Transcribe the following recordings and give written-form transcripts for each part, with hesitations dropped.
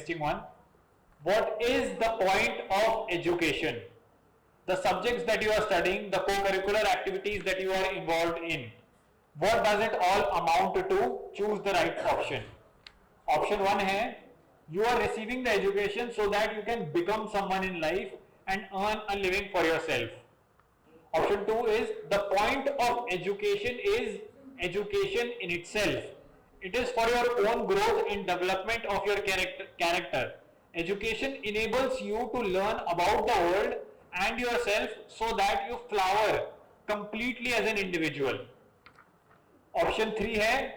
interesting one. What is the point of education? The subjects that you are studying, the co-curricular activities that you are involved in, what does it all amount to? Choose the right option. Option 1 है, you are receiving the education so that you can become someone in life and earn a living for yourself. Option 2 is, the point of education is education in itself. It is for your own growth and development of your character. Education enables you to learn about the world and yourself so that you flower completely as an individual. Option 3 है,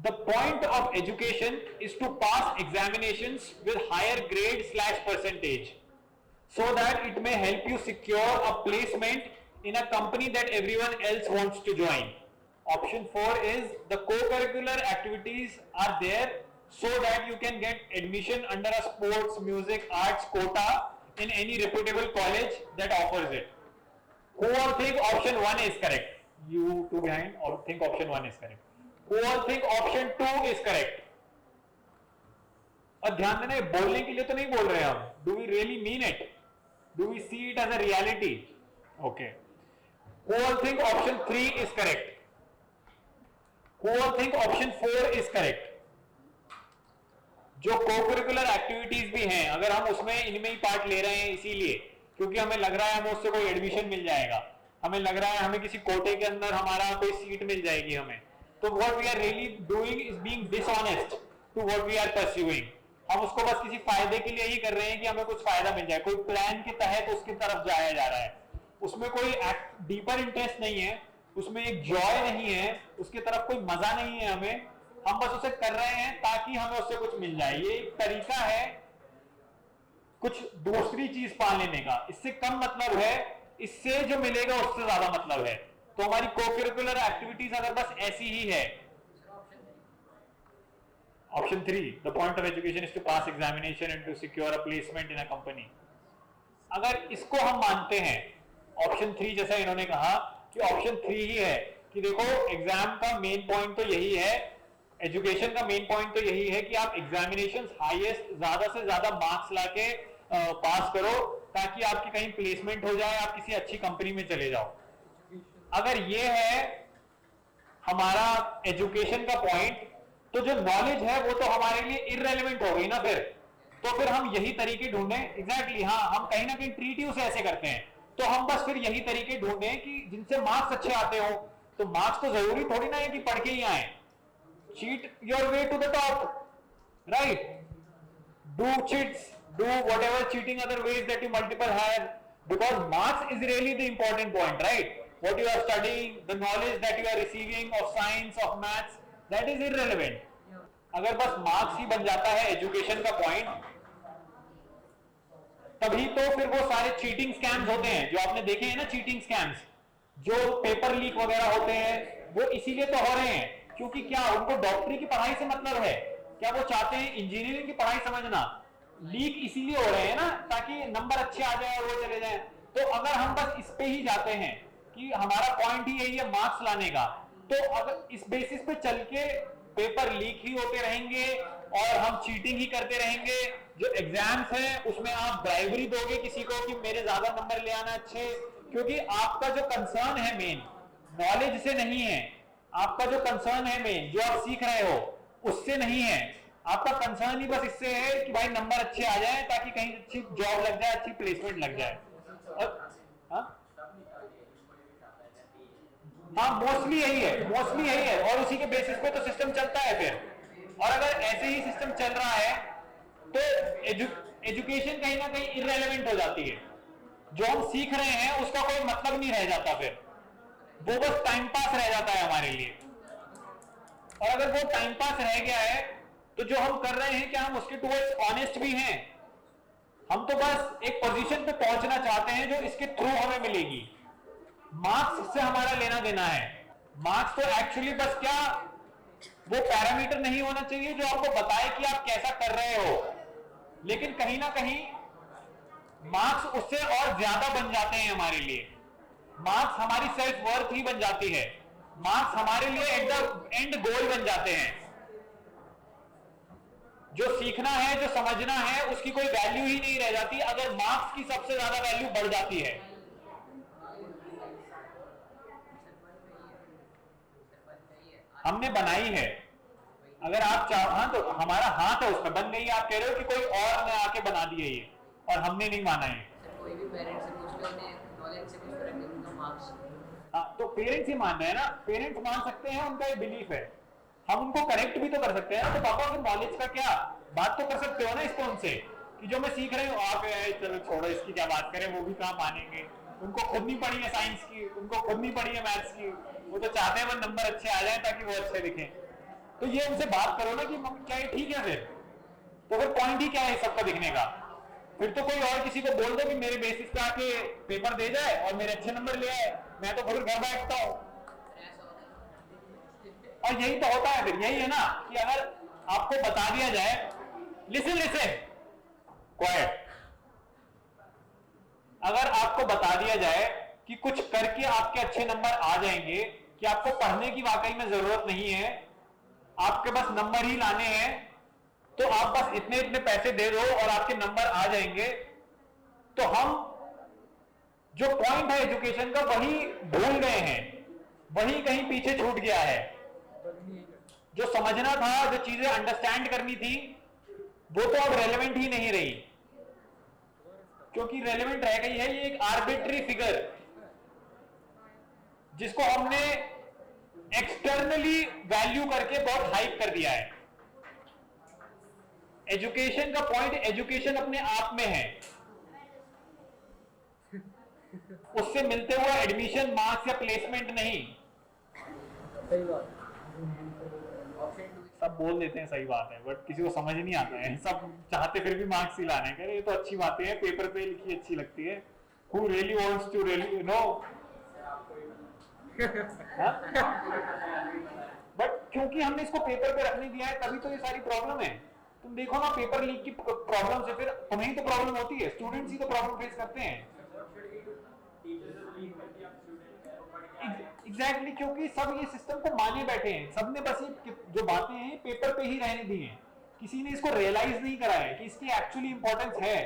the point of education is to pass examinations with higher grade/percentage so that it may help you secure a placement in a company that everyone else wants to join. Option 4 is, the co-curricular activities are there so that you can get admission under a sports, music, arts quota in any reputable college that offers it. Who all think option 1 is correct? You two behind all think option 1 is correct. Who all think option 2 is correct? और ध्यान देना, बोलने के लिए तो नहीं बोल रहे हम. Do we really mean it? Do we see it as a reality? Okay. Who all think option 3 is correct? Who all think option 4 is correct? जो co-curricular activities भी हैं, अगर हम उसमें इनमें ही पार्ट ले रहे हैं इसीलिए क्योंकि हमें लग रहा है हमें उससे कोई एडमिशन मिल जाएगा, हमें लग रहा है हमें किसी कोटे के अंदर हमारा कोई सीट मिल जाएगी हमें, तो what we are really doing is being dishonest to what we are pursuing. हम उसको बस किसी फायदे के लिए ही कर रहे हैं कि हमें कुछ फायदा मिल जाए, कोई प्लान के तहत उसकी तरफ जाया जा रहा है, उसमें कोई डीपर इंटरेस्ट नहीं है, उसमें एक जॉय नहीं है, उसकी तरफ कोई मजा नहीं है हमें, हम बस उसे कर रहे हैं ताकि हमें उससे कुछ मिल जाए. ये एक तरीका है कुछ दूसरी चीज पा लेने का. इससे कम मतलब है, इससे जो मिलेगा उससे ज्यादा मतलब है. तो हमारी को-करिकुलर एक्टिविटीज अगर बस ऐसी ही है. Option 3, the point of education is to pass examination and to secure a placement in a company. अगर इसको हम मानते हैं ऑप्शन 3 जैसा इन्होंने कहा कि ऑप्शन 3 ही है कि देखो एग्जाम का मेन पॉइंट तो यही है, एजुकेशन का मेन पॉइंट तो यही है कि आप एग्जामिनेशन हाईएस्ट ज्यादा से ज्यादा मार्क्स लाके पास करो ताकि आपकी कहीं प्लेसमेंट हो जाए, आप किसी अच्छी कंपनी में चले जाओ. अगर ये है हमारा एजुकेशन का पॉइंट तो जो नॉलेज है वो तो हमारे लिए इररेलेवेंट हो गई ना. तो फिर हम यही तरीके ढूंढें. एग्जैक्टली हाँ, हम कहीं ना कहीं ट्रीट ही उसे ऐसे करते हैं, तो हम बस फिर यही तरीके ढूंढें कि जिनसे मार्क्स अच्छे आते हो. तो मार्क्स तो जरूरी थोड़ी ना है कि पढ़ के ही आए. cheat your way to the top, right? Do cheats, do whatever cheating other ways that you multiple have, because marks is really the important point, right? What you are studying, the knowledge that you are receiving of science, of maths, that is irrelevant. अगर बस marks ही बन जाता है education का point, तभी तो फिर वो सारे चीटिंग स्कैम्स होते हैं जो आपने देखे हैं ना. चीटिंग स्कैम्स जो पेपर लीक वगैरह होते हैं वो इसीलिए तो हो रहे हैं क्योंकि क्या उनको डॉक्टरी की पढ़ाई से मतलब है, क्या वो चाहते हैं इंजीनियरिंग की पढ़ाई समझना. लीक इसीलिए हो रहे हैं ना ताकि नंबर अच्छे आ जाए और वो चले जाए. तो अगर हम बस इस पे ही जाते हैं कि हमारा पॉइंट ही यही है मार्क्स लाने का, तो अगर इस बेसिस पे चल के पेपर लीक ही होते रहेंगे और हम चीटिंग ही करते रहेंगे. जो एग्जाम्स है उसमें आप ब्राइबरी दोगे किसी को कि मेरे ज्यादा नंबर ले आना अच्छे, क्योंकि आपका जो कंसर्न है मेन नॉलेज से नहीं है, आपका जो कंसर्न है मेन जो आप सीख रहे हो उससे नहीं है. आपका कंसर्न ही बस इससे है कि भाई नंबर अच्छे आ जाए ताकि कहीं अच्छी जॉब लग जाए, अच्छी प्लेसमेंट लग जाए. हाँ मोस्टली यही है और उसी के बेसिस पे तो सिस्टम चलता है फिर. और अगर ऐसे ही सिस्टम चल रहा है तो एजुकेशन कहीं ना कहीं इररेलेवेंट हो जाती है. जो हम सीख रहे हैं उसका कोई मतलब नहीं रह जाता, फिर वो बस टाइम पास रह जाता है हमारे लिए. और अगर वो टाइम पास रह गया है तो जो हम कर रहे हैं क्या हम उसके टुवर्ड्स ऑनेस्ट भी हैं? हम तो बस एक पोजीशन पे पहुंचना चाहते हैं जो इसके थ्रू हमें मिलेगी. मार्क्स से हमारा लेना देना है. मार्क्स तो एक्चुअली बस क्या वो पैरामीटर नहीं होना चाहिए जो आपको बताए कि आप कैसा कर रहे हो, लेकिन कहीं ना कहीं मार्क्स उससे और ज्यादा बन जाते हैं हमारे लिए. मार्क्स हमारी सेल्फ वर्थ ही बन जाती है. मार्क्स हमारे लिए एट द एंड गोल बन जाते हैं. जो सीखना है, जो समझना है, उसकी कोई वैल्यू ही नहीं रह जाती अगर मार्क्स की सबसे ज्यादा वैल्यू बढ़ जाती है। हमने बनाई है, अगर आप चाहो, हाँ तो हमारा हाथ है उसमें, बन गई। आप कह रहे हो कि कोई और ने आके बना दिया ये और हमने नहीं माना है। कोई भी पेरेंट्स से पूछ लो, उन्हें नॉलेज से कुछ फर्क नहीं, उनका मार्क्स। हाँ तो पेरेंट्स ही मान रहे हैं ना, पेरेंट्स मान सकते हैं, उनका ये बिलीफ है, हम उनको करेक्ट भी तो कर सकते हैं ना। तो पापा फिर नॉलेज का क्या, बात तो कर सकते हो ना इसको उनसे कि जो मैं सीख रही हूँ आप चलो छोड़ो इसकी क्या बात करें, वो भी कहाँ मानेंगे। उनको खुद नहीं पढ़ी है साइंस की, उनको खुद नहीं पढ़ी है मैथ्स की, वो तो चाहते हैं वो नंबर अच्छे आ जाए ताकि वो अच्छे दिखें। तो ये उनसे बात करो ना कि क्या ये ठीक है, फिर तो फिर पॉइंट ही क्या है सबका दिखने का। फिर तो कोई और किसी को बोल दो कि मेरे बेसिस पे आके पेपर दे जाए और मेरे अच्छे नंबर ले आए, मैं तो फिर घर बैठता हूँ। और यही तो होता है फिर, यही है ना कि अगर आपको बता दिया जाए, लिसन लिसन क्वाइट, अगर आपको बता दिया जाए कि कुछ करके आपके अच्छे नंबर आ जाएंगे, कि आपको पढ़ने की वाकई में जरूरत नहीं है, आपके बस नंबर ही लाने हैं, तो आप बस इतने इतने पैसे दे दो और आपके नंबर आ जाएंगे, तो हम जो पॉइंट है एजुकेशन का वही भूल गए हैं, वही कहीं पीछे छूट गया है। जो समझना था, जो चीजें अंडरस्टैंड करनी थी, वो तो अब रेलेवेंट ही नहीं रही, क्योंकि रेलेवेंट रह गई है ये एक आर्बिट्री फिगर जिसको हमने एक्सटर्नली वैल्यू करके बहुत हाइप कर दिया है। एजुकेशन का पॉइंट एजुकेशन अपने आप में है, उससे मिलते हुए एडमिशन, मार्क्स या प्लेसमेंट नहीं। सही बात। सब बोल देते हैं सही बात है, बट किसी को समझ नहीं आता है, सब चाहते फिर भी मार्क्स ही लाने का। ये तो अच्छी बातें हैं, पेपर पे लिखी अच्छी लगती है। Who really wants to really know? But क्योंकि हमने इसको पेपर पे रखने दिया है, तभी तो ये सारी प्रॉब्लम है। तुम देखो ना पेपर लीक की प्रॉब्लम से फिर तुम्हें ही तो प्रॉब्लम होती है, स्टूडेंट्स ही तो प्रॉब्लम फेस करते हैं। एग्जैक्टली, क्योंकि सब ये सिस्टम को माने बैठे हैं, सबने बस ये जो बातें हैं पेपर पे ही रहने दी हैं, किसी ने इसको रियलाइज नहीं करा है कि इसकी एक्चुअली इंपॉर्टेंस है।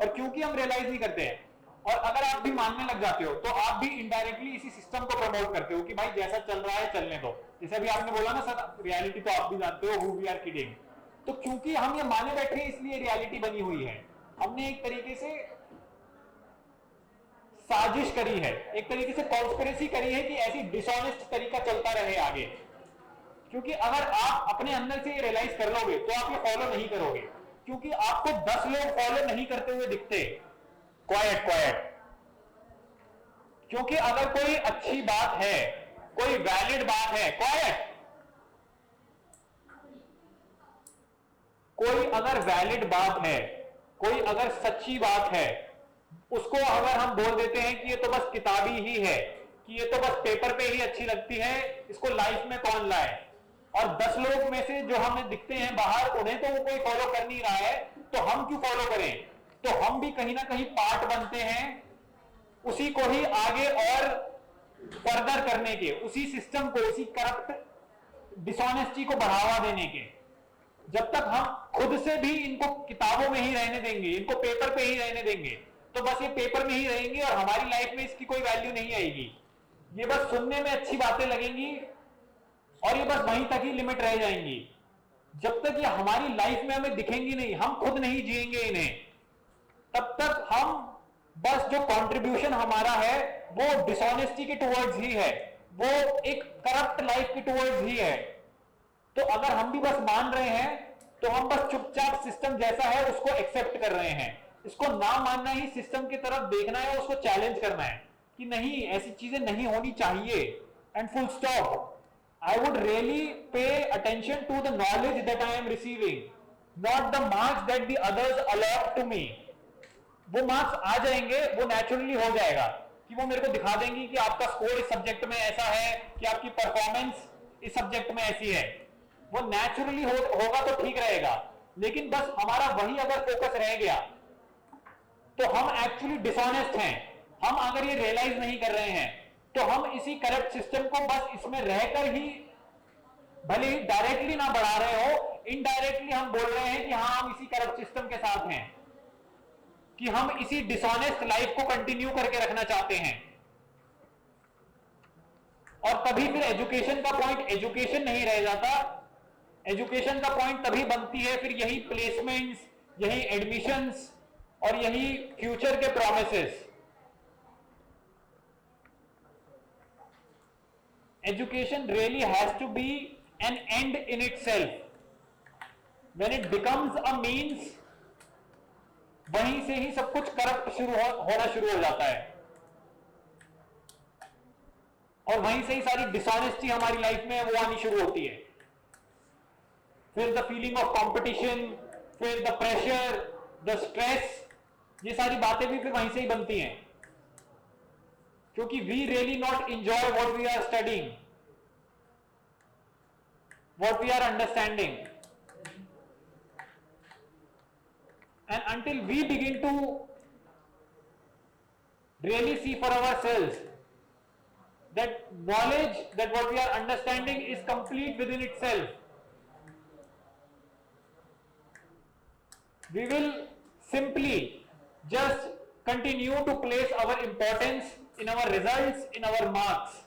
और क्योंकि हम रियलाइज नहीं करते हैं, और अगर आप भी मानने लग जाते हो, तो आप भी इनडायरेक्टली इसी सिस्टम को प्रमोट करते हो कि भाई जैसा चल रहा है चलने दो। जैसे अभी आपने बोला ना सर, रियलिटी तो आप भी जानते हो, हु वी आर किडिंग। तो क्योंकि हम ये माने बैठे हैं, इसलिए रियलिटी बनी हुई है। हमने एक तरीके से साजिश करी है, एक तरीके से कॉन्स्पिरेसी करी है कि ऐसी डिसऑनेस्ट तरीका चलता रहे आगे। क्योंकि अगर आप अपने अंदर से ये रियलाइज कर लोगे तो आप ये फॉलो नहीं करोगे, क्योंकि आपको 10 लोग फॉलो नहीं करते हुए दिखते। क्वाइट क्वाइट, क्योंकि अगर कोई अच्छी बात है, कोई वैलिड बात है, क्वाइट, कोई अगर वैलिड बात है, कोई अगर सच्ची बात है, उसको अगर हम बोल देते हैं कि ये तो बस किताबी ही है, कि ये तो बस पेपर पे ही अच्छी लगती है, इसको लाइफ में कौन लाए, और 10 लोग में से जो हमें दिखते हैं बाहर, उन्हें तो वो कोई फॉलो कर नहीं रहा है, तो हम क्यों फॉलो करें। तो हम भी कहीं ना कहीं पार्ट बनते हैं उसी को ही आगे और फर्दर करने के, उसी सिस्टम को, उसी करप्ट डिसऑनेस्टी को बढ़ावा देने के। जब तक हम खुद से भी इनको किताबों में ही रहने देंगे, इनको पेपर पे ही रहने देंगे, तो बस ये पेपर में ही रहेंगे और हमारी लाइफ में इसकी कोई वैल्यू नहीं आएगी। ये बस सुनने में अच्छी बातें लगेंगी और ये बस वहीं तक ही लिमिट रह जाएंगी। जब तक ये हमारी लाइफ में हमें दिखेंगी नहीं, हम खुद नहीं जिएंगे इन्हें, तब तक हम बस जो कंट्रीब्यूशन हमारा है वो डिसऑनेस्टी के टुवर्ड्स ही है, वो एक करप्ट लाइफ के टुवर्ड्स ही है। तो अगर हम भी बस मान रहे हैं, तो हम बस चुपचाप सिस्टम जैसा है उसको एक्सेप्ट कर रहे हैं। इसको ना मानना ही सिस्टम की तरफ देखना है, उसको चैलेंज करना है कि नहीं, ऐसी चीजें नहीं होनी चाहिए, and full stop. I would really pay attention to the knowledge that I am receiving, not the marks that the others allot to me. वो मार्क्स आ जाएंगे, वो नेचुरली हो जाएगा कि वो मेरे को दिखा देंगी कि आपका स्कोर इस सब्जेक्ट में ऐसा है, कि आपकी परफॉर्मेंस इस सब्जेक्ट में ऐसी है। वो नेचुरली होगा तो ठीक रहेगा, लेकिन बस हमारा वही अगर फोकस रह गया तो हम एक्चुअली डिसऑनेस्ट हैं। हम अगर ये रियलाइज नहीं कर रहे हैं तो हम इसी करप्ट सिस्टम को बस इसमें रहकर ही, भले ही डायरेक्टली ना बढ़ा रहे हो, इनडायरेक्टली हम बोल रहे हैं कि हाँ हम इसी करप्ट सिस्टम के साथ हैं, कि हम इसी डिसऑनेस्ट लाइफ को कंटिन्यू करके रखना चाहते हैं। और तभी फिर एजुकेशन का पॉइंट एजुकेशन नहीं रह जाता। एजुकेशन का पॉइंट तभी बनती है फिर यही प्लेसमेंट्स, यही एडमिशंस और यही फ्यूचर के promises. Education really has to be an end in itself. When it becomes a means, वहीं से ही सब कुछ करप्ट होना शुरू हो जाता है, और वहीं से ही सारी डिसऑनेस्टी हमारी लाइफ में वो आनी शुरू होती है। फिर द फीलिंग ऑफ कंपटीशन, फिर द प्रेशर, द स्ट्रेस, ये सारी बातें भी फिर वहीं से ही बनती हैं, क्योंकि we really not enjoy what we are studying, what we are understanding. And until we begin to really see for ourselves that knowledge, that what we are understanding is complete within itself, we will simply just continue to place our importance in our results, in our marks,